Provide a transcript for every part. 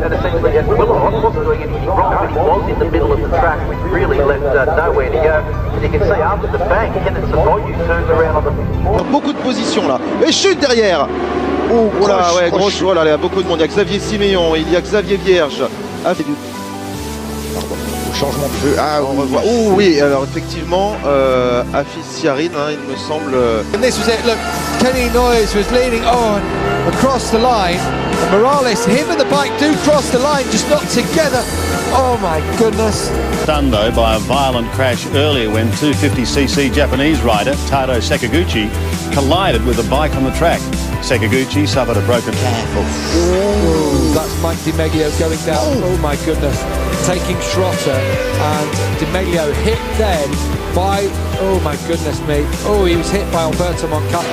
and essentially Willerot wasn't doing anything wrong, but he was in the middle of the track, which really left nowhere to go. And you can see after the bang, Kenneth Savoyu turns around on the... Beaucoup de positions là, et chute derrière. Oh, voilà, ouais, grosse, voilà, il y a beaucoup de monde. Il y a Xavier Siméon, il y a Xavier Vierge. Changement de feu. Ah, on revoit. Oh oui, alors effectivement, Afis Yarin, hein, il me semble. And this was it. Look, Kenny Noyes was leaning on across the line. And Morales, him and the bike do cross the line, just not together. Oh my goodness. Stunned though by a violent crash earlier when 250cc Japanese rider Taro Sakaguchi collided with a bike on the track. Sakaguchi suffered a broken... Careful. Oh, that's Mike Di Meglio going down. Oh my goodness. Taking Schrotter, and Di Meglio hit then by, oh my goodness me, oh, he was hit by Alberto Moncada.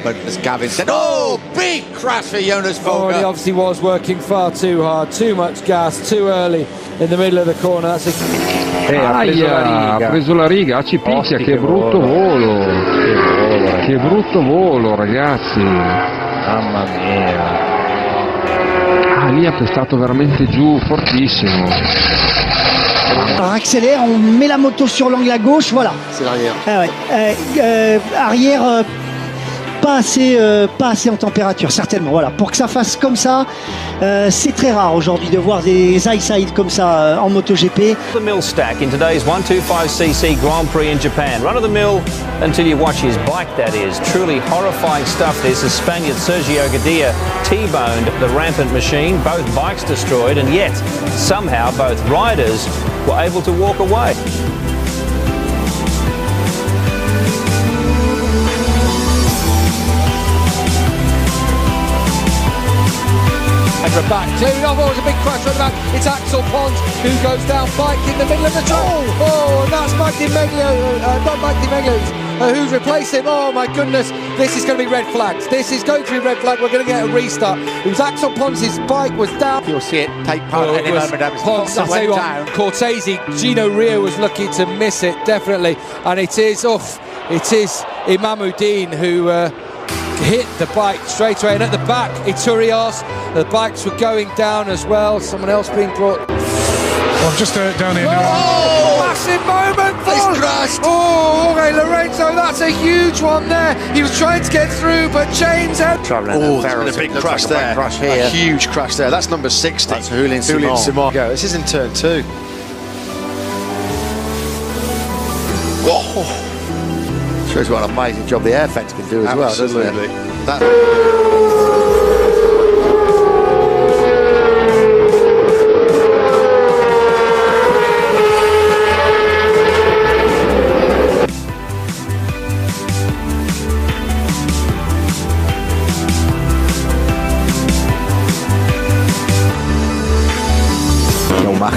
But as Gavin said, oh, big crash for Jonas Folger. Oh, and he obviously was working far too hard, too much gas, too early in the middle of the corner. That's ha preso la riga, ci picchia, che brutto volo. Che brutto volo, ragazzi. Mamma mia. Ah, lì ha pestato veramente giù, fortissimo. On accélère, on met la moto sur l'angle à gauche, voilà. C'est l'arrière. Ah ouais. Arrière, pas assez en température, certainement. Voilà. Pour que ça fasse comme ça, c'est très rare aujourd'hui de voir des high-side comme ça en MotoGP. The mill stack in today's 125cc Grand Prix in Japan. Run of the mill until you watch his bike, that is. Truly horrifying stuff this as Spaniard Sergio Gadia T-boned the rampant machine. Both bikes destroyed, and yet somehow both riders were able to walk away. Back, clearing off, oh, it's a big crash right back. It's Axel Pons who goes down, bike in the middle of the track. Oh, and that's Mike Di Meglio, not Mike Di Meglio, who's replaced him. Oh my goodness, this is going to be red flags. This is going to be red flag. We're going to get a restart. It was Axel Pons, his bike was down. You'll see it take part in the Pons, I tell you what, Cortese, Gino Rio was lucky to miss it, definitely. And it is Imamuddin who hit the bike straight away, and at the back Iturias, the bikes were going down as well. Someone else being brought. Well, just down here now. Oh, massive moment for crashed. Oh, okay, Lorenzo, that's a huge one there. He was trying to get through, but James had... Oh, there's been a big crash there. A huge crash there. That's number 60. That's Julian Simon. This is in turn 2. Oh. Shows what an amazing job the air fence can do as well, doesn't it?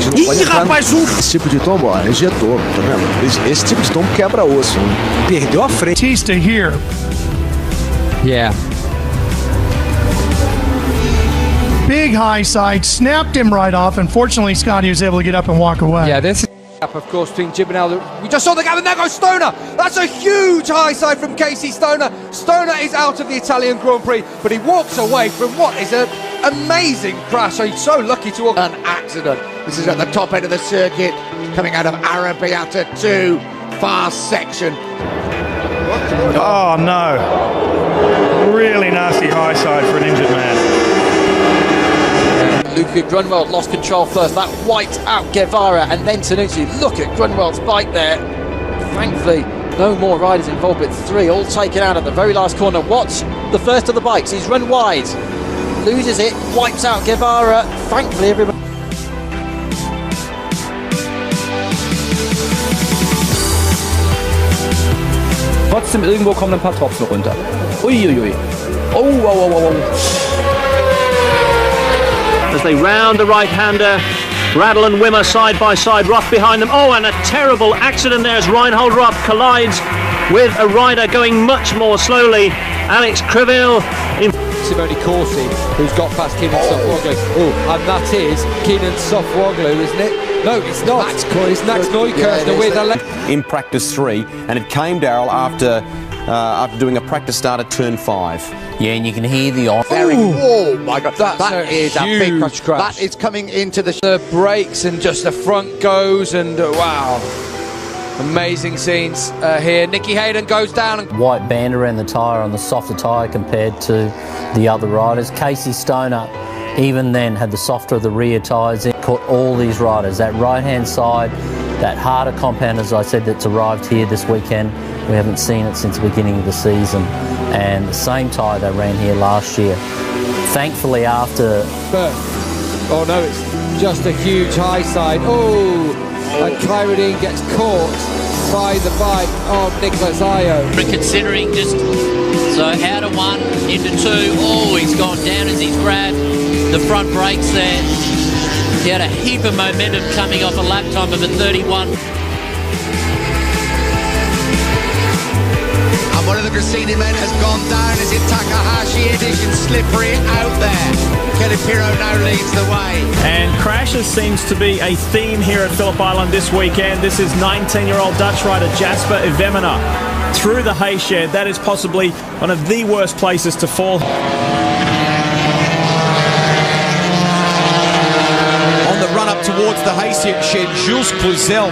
gente pode entrar esse tipo de tombo, ó, injetou, tá vendo? Esse tipo de tombo quebra osso. Perdeu a frente. Batista here. Yeah. Big high side, snapped him right off. Unfortunately, Scotty was able to get up and walk away. Yeah, this is gap, of course, between Gibernell. We just saw the gap, and there goes Stoner. That's a huge high side from Casey Stoner. Stoner is out of the Italian Grand Prix, but he walks away from what is an amazing crash. So he's so lucky to walk. An accident. This is at the top end of the circuit, coming out of Arrabbiata 2, fast section. Oh no. Really nasty high side for an injured man. Luca Grunwald lost control first. That wiped out Guevara and then Tanucci. Look at Grunwald's bike there. Thankfully, no more riders involved, but 3 all taken out at the very last corner. Watch the first of the bikes. He's run wide, loses it, wipes out Guevara. Thankfully, everybody. Trotzdem irgendwo kommen ein paar Tropfen runter. Uiuiui. Oh. As they round the right-hander, Radl and Wimmer side by side, Roth behind them. Oh, and a terrible accident there as Reinhold Roth collides with a rider going much more slowly. Alex Criville in Simone Corsi, who's got past Keenan Sofwoglu. Oh, and that is Keenan Sofwoglu, isn't it? No, it's not. It's Max Neukirchner with a in practice 3, and it came, Darryl, after doing a practice start at turn 5. Yeah, and you can hear the oh my God, that is a big crash. That is coming into the brakes, and just the front goes, and wow, amazing scenes here. Nicky Hayden goes down. And white band around the tyre on the softer tyre compared to the other riders. Casey Stoner, even then, had the softer of the rear tyres. It caught all these riders. That right-hand side, that harder compound, as I said, that's arrived here this weekend. We haven't seen it since the beginning of the season. And the same tyre they ran here last year. Thankfully, after... Oh no, it's just a huge high side. Oh, and Kyrodine gets caught by the bike of Nicholas Ayo. Considering just, so out of 1 into 2. Oh, he's gone down as he's grabbed the front brakes there. He had a heap of momentum coming off a lap time of a 31. And one of the Grassini men has gone down. Is it Takahashi? Edition slippery out there. Kelly Pirro now leads the way. And crashes seems to be a theme here at Phillip Island this weekend. This is 19-year-old Dutch rider Jasper Ivemina through the hay shed. That is possibly one of the worst places to fall. On the run up towards the hay shed, Jules Cluzel